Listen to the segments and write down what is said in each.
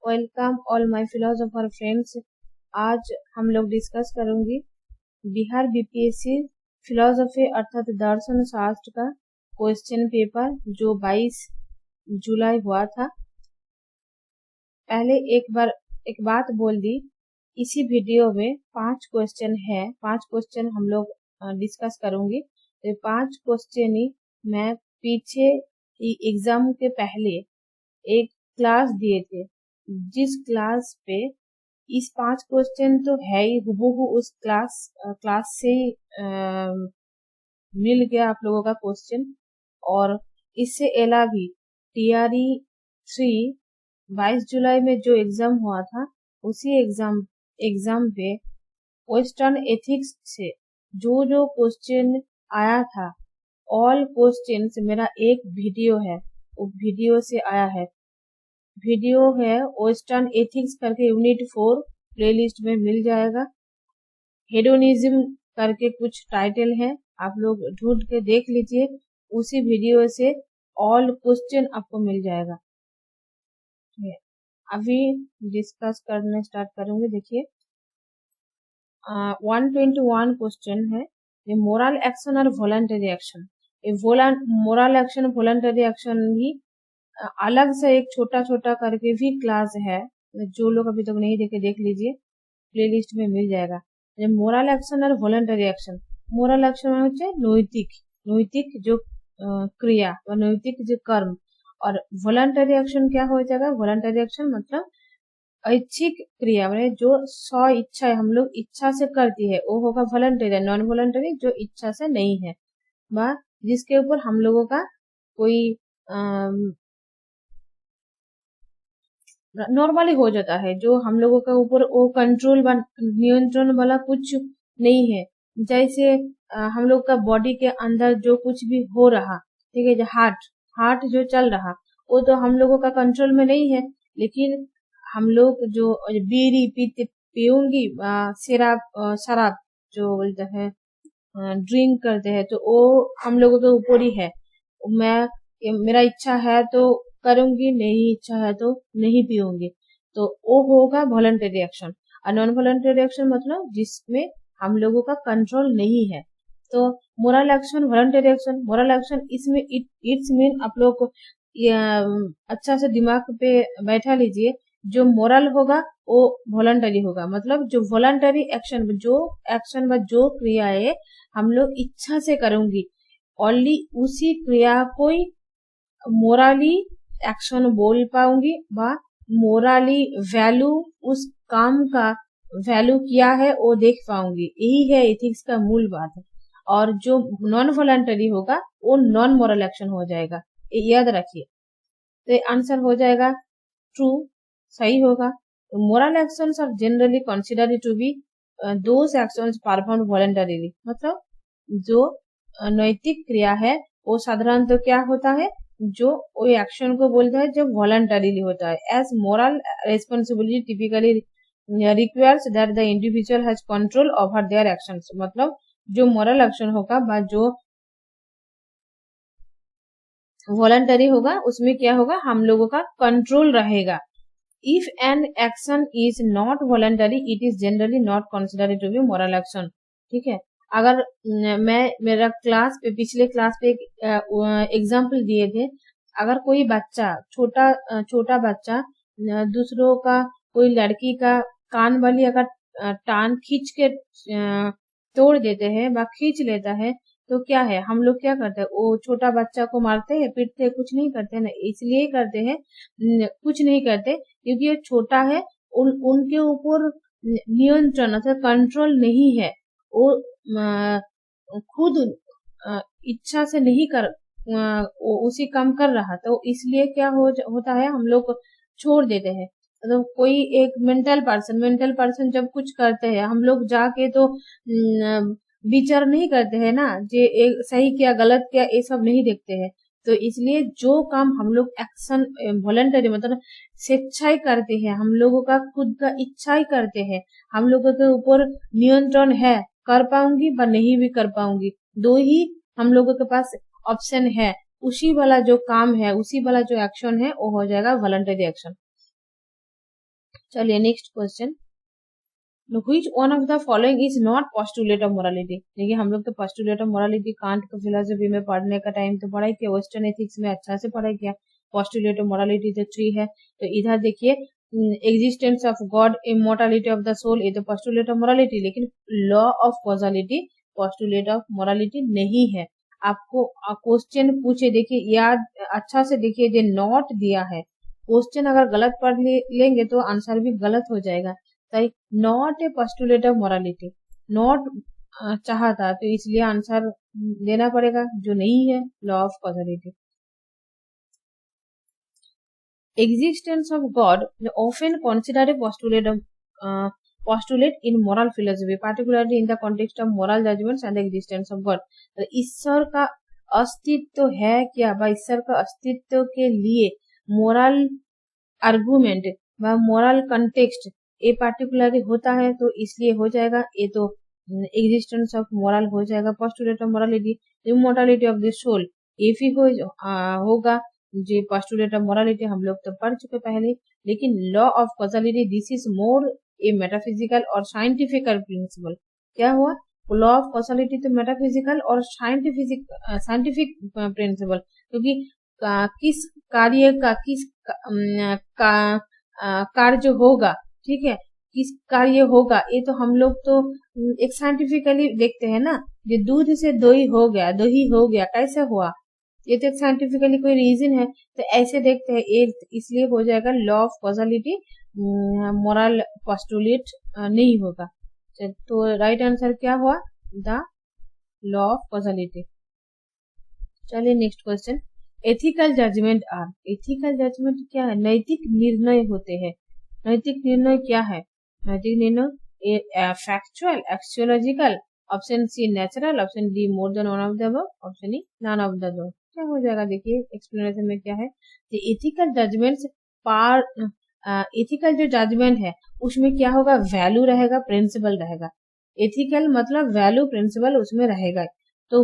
Welcome all my philosopher friends. आज हम लोग डिस्कस करेंगे बिहार बीपीएससी फिलोसफी अर्थात दर्शन शास्त्र का क्वेश्चन पेपर जो 22 जुलाई हुआ था। पहले एक बात बोल दी, इसी वीडियो में 5 क्वेश्चन है। 5 क्वेश्चन हम लोग डिस्कस करूंगी। तो 5 क्वेश्चन ही मैं पीछे एग्जाम के पहले एक क्लास दिए थे, जिस क्लास पे इस 5 क्वेश्चन तो है ही, हूबहू उस क्लास से ही मिल गया आप लोगों का क्वेश्चन। और इससे अलावा भी टीआरई 3 22 जुलाई में जो एग्जाम हुआ था, उसी एग्जाम पे वेस्टर्न एथिक्स से जो क्वेश्चन आया था, ऑल क्वेश्चंस मेरा एक वीडियो है, वो वीडियो से आया है। वीडियो है वेस्टर्न एथिक्स करके यूनिट 4 प्लेलिस्ट में मिल जाएगा। हेडोनिज्म करके कुछ टाइटल है, आप लोग ढूंढ के देख लीजिए। उसी वीडियो से ऑल क्वेश्चन आपको मिल जाएगा। अभी डिस्कस करने स्टार्ट करूंगी। देखिए 121 क्वेश्चन है, ये मोरल एक्शन और वॉलंटरी एक्शन। ये मोरल एक्शन वॉलंटरी एक्शन ही अलग से एक छोटा छोटा करके भी क्लास है, जो लोग अभी तक नहीं देखे देख लीजिए, प्लेलिस्ट में मिल जाएगा। मोरल एक्शन और वॉलंटरी एक्शन। मोरल एक्शन होते नैतिक जो क्रिया व नैतिक जो कर्म, और वॉलंटरी एक्शन क्या हो जाएगा? वॉलंटरी एक्शन मतलब ऐच्छिक क्रिया, मतलब जो स्व इच्छा है, हम लोग इच्छा से करती है, वो होगा वॉलंटरी। नॉन वॉलंटरी जो इच्छा से नहीं है, जिसके ऊपर हम लोगों का कोई नॉर्मली हो जाता है, जो हम लोगों के ऊपर वो कंट्रोल नियंत्रण वाला कुछ नहीं है। जैसे हम लोग का बॉडी के अंदर जो कुछ भी हो रहा, ठीक है, जो हार्ट जो चल रहा, वो तो हम लोगों का कंट्रोल में नहीं है। लेकिन हम लोग जो बीड़ी पीऊंगी, शराब जो बोलते हैं, ड्रिंक करते हैं, तो वो हम लोगों के ऊपर ही है। मेरा इच्छा है तो करूंगी, नहीं इच्छा है तो नहीं पीऊंगी, तो वो होगा वॉलंटरी एक्शन। और नॉन वॉलंटरी एक्शन मतलब जिसमें हम लोगों का कंट्रोल नहीं है। तो moral action, voluntary action, moral action, इसमें इट्स मीन आप लोग को अच्छा से दिमाग पे बैठा लीजिए। जो मोरल होगा वो वॉलंटरी होगा, मतलब जो वॉलंटरी एक्शन, जो क्रियाएं हम लोग इच्छा से करूंगी, ओनली उसी क्रिया को मोराली एक्शन बोल पाऊंगी, व मोराली वैल्यू, उस काम का वैल्यू क्या है वो देख पाऊंगी। यही है एथिक्स का मूल बात है। और जो नॉन वॉलंटरी होगा वो नॉन मोरल एक्शन हो जाएगा, याद रखिए। तो आंसर हो जाएगा ट्रू, सही होगा। Moral actions are generally considered to be those actions performed voluntarily, मतलब जो नैतिक क्रिया है वो साधारणतः तो क्या होता है, जो वो एक्शन को बोलता है जब वॉलंटरीली होता है। As moral responsibility typically requires that the individual has control over their actions, मतलब जो मोरल एक्शन होगा जो वॉलंटरी होगा, उसमें क्या होगा, हम लोगों का कंट्रोल रहेगा। If an action is not voluntary, it is generally not considered to be moral action. ठीक है, अगर मेरा पिछले क्लास पे एक एग्जाम्पल दिए थे, अगर कोई बच्चा, छोटा बच्चा दूसरों का, कोई लड़की का कान वाली अगर टान खींच के तोड़ देते हैं व खींच लेता है, तो क्या है, हम लोग क्या करते हैं, वो छोटा बच्चा को मारते हैं, पीटते हैं? कुछ नहीं करते ना। इसलिए करते हैं, कुछ नहीं करते क्योंकि ये छोटा है, उनके ऊपर नियंत्रण अर्थात कंट्रोल नहीं है। वो खुद इच्छा से नहीं उसी काम कर रहा, तो इसलिए क्या होता है, हम लोग छोड़ देते हैं। तो कोई एक मेंटल पर्सन जब कुछ करते हैं, हम लोग जाके तो विचार नहीं करते हैं ना, जे सही किया गलत किया, ये सब नहीं देखते हैं। तो इसलिए जो काम हम लोग एक्शन वॉलंटरी मतलब स्वेच्छाएं करते हैं, हम लोगों का खुद का इच्छा ही करते हैं, हम लोगों के ऊपर नियंत्रण है, कर पाऊंगी व नहीं भी कर पाऊंगी, दो ही हम लोगों के पास ऑप्शन है। उसी वाला जो काम है, उसी वाला जो एक्शन है, वो हो जाएगा वॉलंटरी एक्शन। चलिए next question, which one of the following is not postulate of morality। देखिए हम लोग तो postulate of morality कांट का फिलोसफी में पढ़ने का टाइम तो पढ़ा ही किया, वेस्टर्न एथिक्स में अच्छा से पढ़ा किया। postulate of morality तो ट्री है, तो इधर देखिए existence of God, immortality of the soul, ये तो postulate of morality, लेकिन law of causality postulate of morality नहीं है। आपको क्वेश्चन पूछे, देखिए याद अच्छा से देखिए, ये नॉट दिया है, क्वेश्चन अगर गलत पढ़ लेंगे तो आंसर भी गलत हो जाएगा। सही, not a postulate of morality, not चाहा था तो इसलिए आंसर देना पड़ेगा जो नहीं है, law of causality. Existence of God often considered a postulate in moral philosophy, particularly in the context of moral judgments and the existence of God। तो ईश्वर का अस्तित्व है क्या, व ईश्वर का अस्तित्व के लिए मोरल आर्गुमेंट व मोरल कंटेक्स्ट ये पार्टिकुलरली होता है, तो इसलिए हो जाएगा ये तो एग्जिस्टेंस ऑफ मोरल हो जाएगा। Postulate of morality, immortality of the soul, ये भी होगा जो पोस्टुलेट ऑफ मोरालिटी हम लोग तो पढ़ चुके पहले। लेकिन law of causality this is more A metaphysical और साइंटिफिक प्रिंसिपल। क्या हुआ, लॉ ऑफ कॉजालिटी तो मेटाफिजिकल और साइंटिफिक प्रिंसिपल, क्योंकि किस कार्य का किस कार्य होगा, ठीक है, किस कार्य होगा, ये तो हम लोग तो एक साइंटिफिकली देखते हैं ना, जो दूध से दही हो गया कैसे हुआ, ये तो एक साइंटिफिकली कोई रीजन है, तो ऐसे देखते हैं, इसलिए हो जाएगा law of causality, moral postulate नहीं होगा। तो राइट आंसर क्या हुआ, द लॉ ऑफ कॉजालिटी। चलिए next question, ethical judgement are, ethical judgement क्या है, नैतिक निर्णय होते हैं। नैतिक निर्णय क्या है, नैतिक निर्णय factual, axiological, option C natural, option D more than one of the above, option E none of the above. क्या हो जाएगा, देखिए एक्सप्लेनेशन में क्या है, एथिकल जजमेंट्स एथिकल जो जजमेंट है उसमें क्या होगा, वैल्यू रहेगा, प्रिंसिपल रहेगा। एथिकल मतलब वैल्यू प्रिंसिपल उसमें रहेगा। तो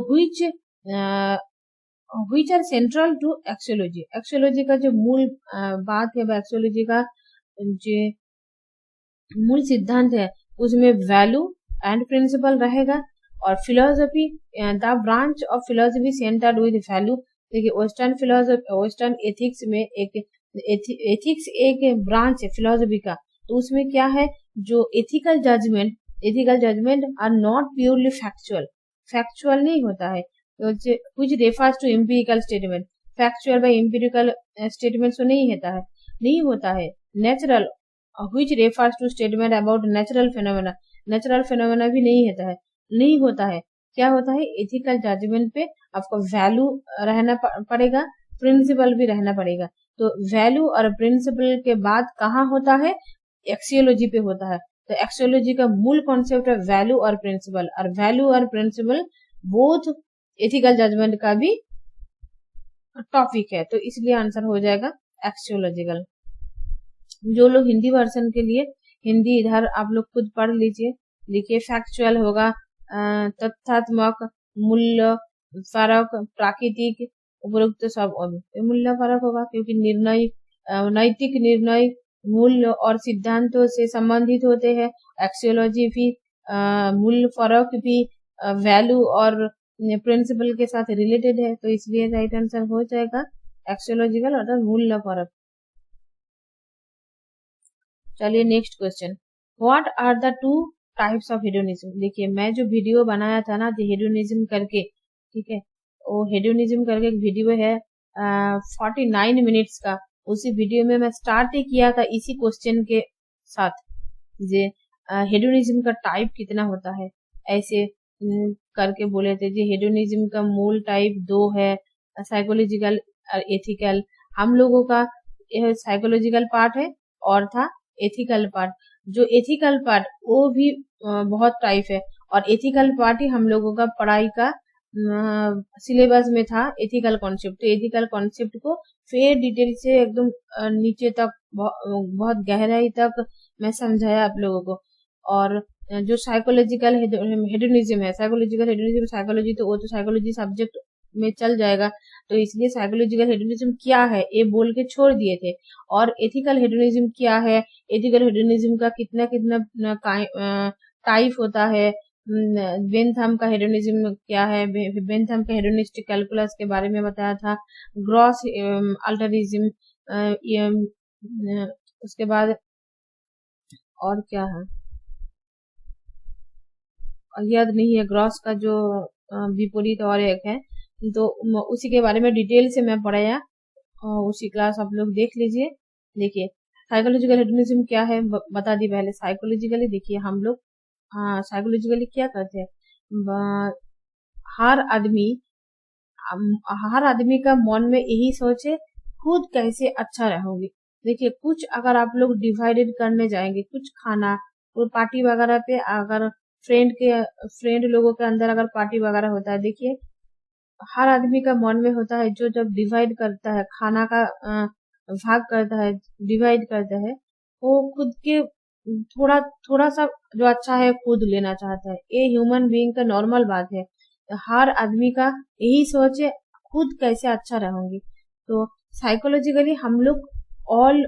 which are central to axiology, axiology का जो मूल बात है, एक्सियोलॉजी का जो मूल सिद्धांत है उसमें वैल्यू एंड प्रिंसिपल रहेगा। और philosophy, the branch of philosophy centred with value. देखिए वेस्टर्न फिलोसफी, वेस्टर्न एथिक्स में एक एथिक्स एक ब्रांच है फिलोसफी का, तो उसमें क्या है, जो ethical judgement are not purely factual नहीं होता है, which refers to empirical statement, factual by empirical statements तो नहीं होता है। Natural, which refers to statement about natural phenomena भी नहीं होता है। क्या होता है, एथिकल जजमेंट पे आपको वैल्यू रहना पड़ेगा, प्रिंसिपल भी रहना पड़ेगा। तो वैल्यू और प्रिंसिपल के बाद कहाँ होता है, एक्सियोलॉजी पे होता है। तो एक्सियोलॉजी का मूल कॉन्सेप्ट है वैल्यू और प्रिंसिपल, और वैल्यू और प्रिंसिपल बोथ एथिकल जजमेंट का भी टॉपिक है, तो इसलिए आंसर हो जाएगा एक्सियोलॉजिकल। जो लोग हिंदी वर्जन के लिए हिंदी इधर आप लोग खुद पढ़ लीजिए, लिखिए फैक्चुअल होगा तथ्यात्मक, मूल्य, फरक, प्राकृतिक, उपरोक्त सब मूल्य फरक होगा, क्योंकि निर्णय नैतिक निर्णय मूल्य और सिद्धांतों से संबंधित होते हैं। एक्सियोलॉजी भी मूल्य फरक भी वैल्यू और प्रिंसिपल के साथ रिलेटेड है, तो इसलिए राइट आंसर हो जाएगा एक्सियोलॉजिकल अर्थात मूल्य फरक। चलिए next question, what are the two types of hedonism. देखिए मैं जो वीडियो बनाया था ना हेडोनिज्म करके, ठीक है, वो हेडोनिज्म करके एक वीडियो है 49 मिनट्स का, उसी वीडियो में मैं स्टार्ट ही किया था इसी क्वेश्चन के साथ, जे हेडोनिज्म का टाइप कितना होता है, ऐसे करके बोले थे। जी हेडोनिज्म का मूल टाइप 2 है, साइकोलॉजिकल और एथिकल। हम लोगों का यह साइकोलॉजिकल पार्ट है और था एथिकल पार्ट। जो एथिकल पार्ट वो भी बहुत टाइप है, और एथिकल पार्ट ही हम लोगों का पढ़ाई का सिलेबस में था एथिकल कॉन्सेप्ट। तो एथिकल कॉन्सेप्ट को फिर डिटेल से एकदम नीचे तक बहुत गहराई तक मैं समझाया आप लोगों को। और जो साइकोलॉजिकल हेडोनिज्म है, साइकोलॉजिकल हेडोनिज्म, साइकोलॉजी तो वो तो साइकोलॉजी सब्जेक्ट में चल जाएगा, तो इसलिए साइकोलॉजिकल हेडोनिज्म क्या है ये बोल के छोड़ दिए थे। और एथिकल हेडोनिज्म क्या है, एथिकल हेडोनिज्म का कितना कितना टाइप होता है, बेंथम का हेडोनिज्म क्या है, बेंथम का हेडोनिस्टिक कैलकुलस के बारे में बताया था, ग्रॉस अल्टरिज्म, उसके बाद और क्या है याद नहीं है, ग्रॉस का जो विपरीत और एक है, तो उसी के बारे में डिटेल से मैं पढ़ाया, उसी क्लास आप लोग देख लीजिए। देखिए साइकोलॉजिकल हेडोनिज्म क्या है बता दी पहले। साइकोलॉजिकली देखिए हम लोग साइकोलॉजिकली क्या करते हैं, हर आदमी हर आदमी का मन में यही सोच है खुद कैसे अच्छा रहोगे। देखिए कुछ अगर आप लोग डिवाइडेड करने जाएंगे, कुछ खाना और पार्टी वगैरह पे अगर फ्रेंड लोगों के अंदर अगर पार्टी वगैरह होता है, देखिए हर आदमी का मन में होता है जो जब डिवाइड करता है खाना का भाग करता है, डिवाइड करता है, वो खुद के थोड़ा थोड़ा सा जो अच्छा है खुद लेना चाहता है। ये ह्यूमन बीइंग का नॉर्मल बात है, हर आदमी का यही सोच है खुद कैसे अच्छा रहूंगी। तो साइकोलॉजिकली हम लोग ऑल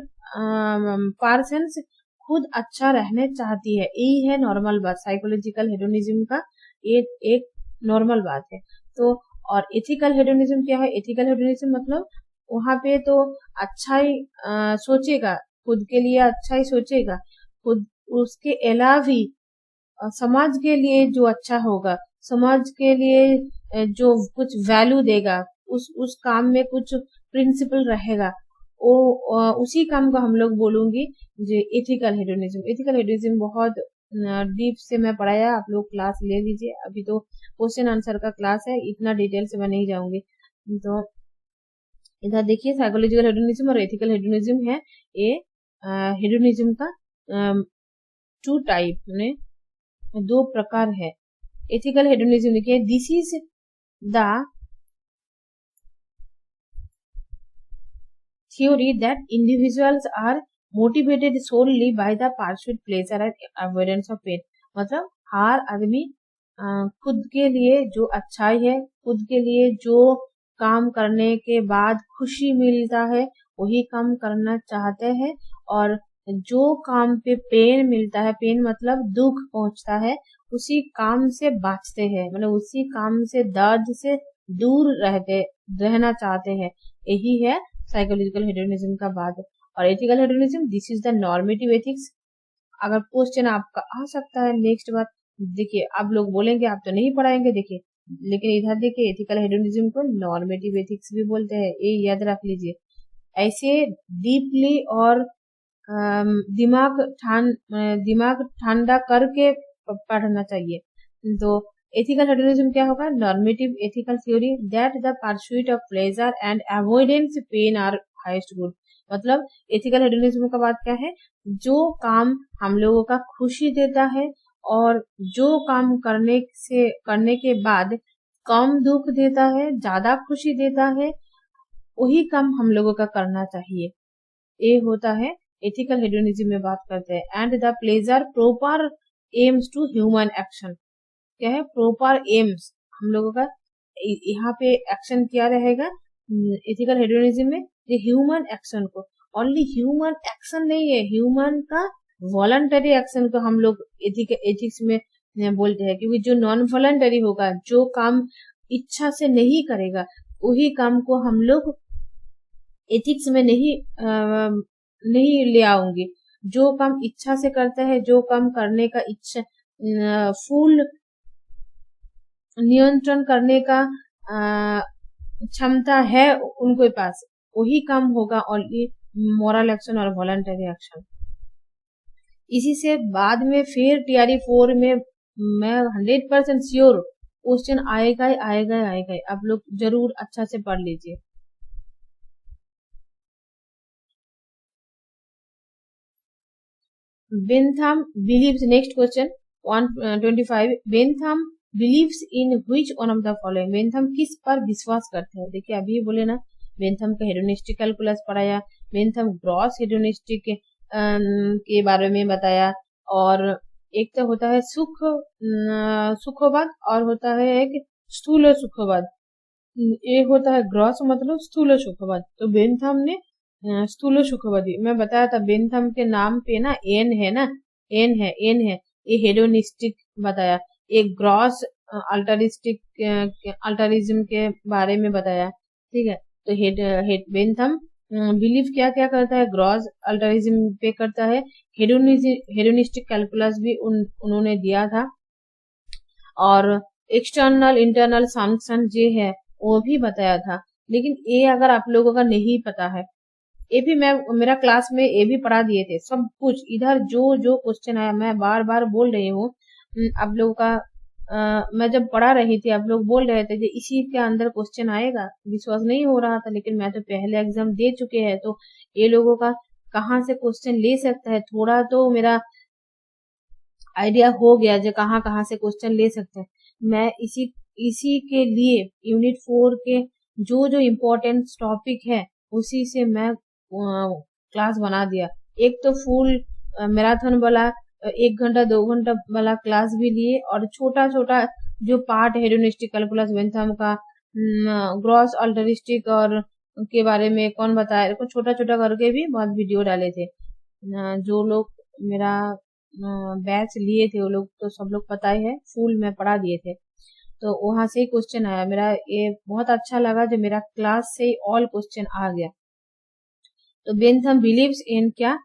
पर्सन्स खुद अच्छा रहने चाहती है, यही है नॉर्मल बात। साइकोलॉजिकल हेडोनिज्म का ये एक नॉर्मल बात है। तो और एथिकल हेडोनिज्म क्या है, एथिकल हेडोनिज्म मतलब वहां पे तो अच्छा ही सोचेगा, खुद के लिए अच्छा ही सोचेगा, खुद उसके अलावा भी समाज के लिए जो अच्छा होगा, समाज के लिए जो कुछ वैल्यू देगा, उस काम में कुछ प्रिंसिपल रहेगा, वो उसी काम को हम लोग बोलूंगी जो एथिकल हेडोनिज्म। एथिकल हेडोनिज्म बहुत डीप से मैं पढ़ाया, आप लोग क्लास ले लीजिए, अभी तो क्वेश्चन आंसर का क्लास है, इतना डिटेल से मैं नहीं जाऊंगी। तो इधर देखिए साइकोलॉजिकल हेडोनिज्म और एथिकल हेडोनिज्म है, ये हेडोनिज्म का टू टाइप में दो प्रकार है। एथिकल हेडोनिज्म देखिए, this is the theory that individuals are motivated solely by the pursuit pleasure and avoidance of pain। मतलब हर आदमी खुद के लिए जो अच्छाई है, खुद के लिए जो काम करने के बाद खुशी मिलता है वही काम करना चाहते हैं, और जो काम पे पेन मिलता है, पेन मतलब दुख पहुंचता है, उसी काम से बचते हैं, मतलब उसी काम से दर्द से दूर रहना चाहते हैं। यही है साइकोलॉजिकल हेडोनिज्म का बात। और ethical hedonism, this is the normative ethics. अगर क्वेश्चन आपका आ सकता है नेक्स्ट बार, देखिए आप लोग बोलेंगे आप तो नहीं पढ़ाएंगे, देखिए लेकिन इधर देखिए एथिकल हेडोनिज्म को नॉर्मेटिव एथिक्स भी बोलते हैं, ये याद रख लीजिए। ऐसे डीपली और दिमाग ठंडा करके पढ़ना चाहिए। तो एथिकल हेडोनिज्म क्या होगा, normative ethical theory that the pursuit of pleasure and avoidance pain are highest good. मतलब एथिकल हेडोनिज्म का बात क्या है, जो काम हम लोगों का खुशी देता है और जो काम करने के बाद कम दुख देता है, ज्यादा खुशी देता है, वही काम हम लोगों का करना चाहिए। ये होता है एथिकल हेडोनिज्म में बात करते हैं। And the pleasure proper aims to human action. क्या है प्रॉपर एम्स, हम लोगों का यहाँ पे एक्शन क्या रहेगा एथिकल हेडोनिज्म में, ये ह्यूमन एक्शन को, ओनली ह्यूमन एक्शन नहीं है, ह्यूमन का वॉलंटरी एक्शन को हम लोग एथिक्स में बोलते हैं। क्योंकि जो नॉन वॉलंटरी होगा, जो काम इच्छा से नहीं करेगा, वही काम को हम लोग एथिक्स में नहीं ले आऊंगी। जो काम इच्छा से करता है, जो काम करने का इच्छा फुल नियंत्रण करने का क्षमता है उनके पास, वही काम होगा ओनली मोरल एक्शन और वॉलंटरी एक्शन। इसी से बाद में फिर टीआरई 4 में मैं 100% श्योर क्वेश्चन आएगा ही आएगा ही आएगा ही। आप लोग जरूर अच्छा से पढ़ लीजिए। Bentham believes, next question 125, Bentham believes in which one of the following। Bentham किस पर विश्वास करते हैं, देखिए अभी बोले ना, बेंथम का हेडोनिस्टिक कैलकुलस पढ़ाया, बेंथम ग्रॉस हेडोनिस्टिक के बारे में बताया, और एक तो होता है सुखवाद और होता है एक स्थूल सुखवाद। ए होता है ग्रॉस मतलब स्थूल सुखवाद। तो बेंथम ने स्थूल सुखवादी मैं बताया था, बेंथम के नाम पे ना एन है ना, एन है ये हेडोनिस्टिक बताया, एक ग्रॉस अल्टरिज्म के बारे में बताया। ठीक है, तो हेड बेंथम बिलीव क्या क्या करता है, ग्रॉस अल्टरिज्म पे करता है, हेडोनिस्टिक कैलकुलस भी उन्होंने दिया था, और एक्सटर्नल इंटरनल फंक्शन जो है वो भी बताया था। लेकिन ये अगर आप लोगों का नहीं पता है, ये भी मैं मेरा क्लास में ये भी पढ़ा दिए थे सब कुछ, इधर जो जो क्वेश्चन आया मैं बार बार बोल रही हूँ। आप लोगों का मैं जब पढ़ा रही थी आप लोग बोल रहे थे कि इसी के अंदर क्वेश्चन आएगा, विश्वास नहीं हो रहा था, लेकिन मैं तो पहले एग्जाम दे चुके हैं, तो ये लोगों का कहाँ से क्वेश्चन ले सकता है, थोड़ा तो मेरा आइडिया हो गया जो कहाँ कहाँ से क्वेश्चन ले सकते हैं। मैं इसी इसी के लिए यूनिट 4 के जो जो इम्पोर्टेंट टॉपिक है उसी से मैं क्लास बना दिया। एक तो फुल मैराथन वाला 1 घंटा 2 घंटा वाला क्लास भी लिए, और छोटा छोटा जो पार्ट है हेडोनिस्टिक कैलकुलस बेंथम का, ग्रॉस अल्टरिस्टिक और के बारे में कौन बताया, कुछ छोटा छोटा करके भी बहुत वीडियो डाले थे। जो लोग मेरा बैच लिए थे वो लोग तो सब लोग पता ही है, फुल में पढ़ा दिए थे, तो वहां से ही क्वेश्चन आया मेरा। ये बहुत अच्छा लगा जो मेरा क्लास से ही ऑल क्वेश्चन आ गया। तो बेंथम बिलीव्स इन क्या,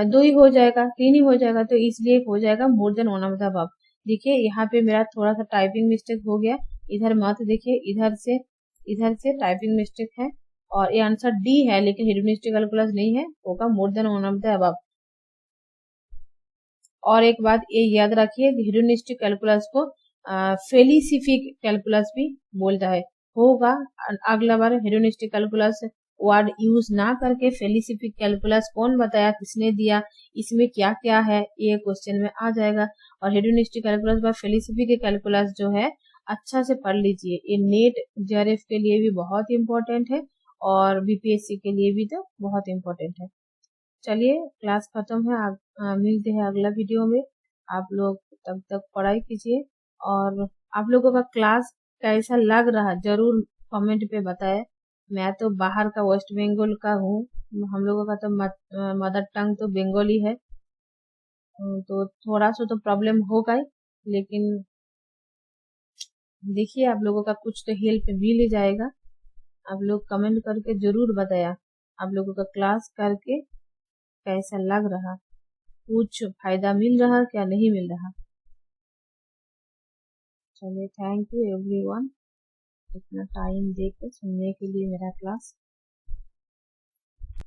दो ही हो जाएगा, तीन ही हो जाएगा, तो इसलिए हो जाएगा मोर than one of the above. देखिए यहाँ पे मेरा थोड़ा सा टाइपिंग मिस्टेक हो गया, इधर मत देखिए, इधर से टाइपिंग मिस्टेक है, और ये आंसर डी है, लेकिन हेडोनिस्टिक कैलकुलस नहीं है, होगा मोर than one of the above. और एक बात ये याद रखिए, हेडोनिस्टिक कैलकुलस को फेलिसिफिक कैलकुलस भी बोलता है, होगा अगला बार। हेडोनिस्टिक कैलकुलस वर्ड यूज ना करके फेलिसिफिक कैलकुलस कौन बताया, किसने दिया, इसमें क्या क्या है, ये क्वेश्चन में आ जाएगा। और हेडोनिस्टिक कैलकुलस व फेलिसिफिक कैलकुलस जो है अच्छा से पढ़ लीजिए, ये नेट जेआरएफ के लिए भी बहुत इंपॉर्टेंट है, और बीपीएससी के लिए भी तो बहुत इंपॉर्टेंट है। चलिए क्लास खत्म है, मिलते हैं अगला वीडियो में। आप लोग तब तक पढ़ाई कीजिए, और आप लोगों का क्लास कैसा लग रहा जरूर कमेंट पे बताएं। मैं तो बाहर का वेस्ट बंगाल का हूँ, हम लोगों का तो मदर टंग तो बंगाली है, तो थोड़ा सा तो प्रॉब्लम होगा ही, लेकिन देखिए आप लोगों का कुछ तो हेल्प मिल ही जाएगा। आप लोग कमेंट करके जरूर बताया आप लोगों का क्लास करके कैसा लग रहा, कुछ फायदा मिल रहा क्या नहीं मिल रहा। चलिए थैंक यू एवरीवन, इतना टाइम देकर सुनने के लिए मेरा क्लास।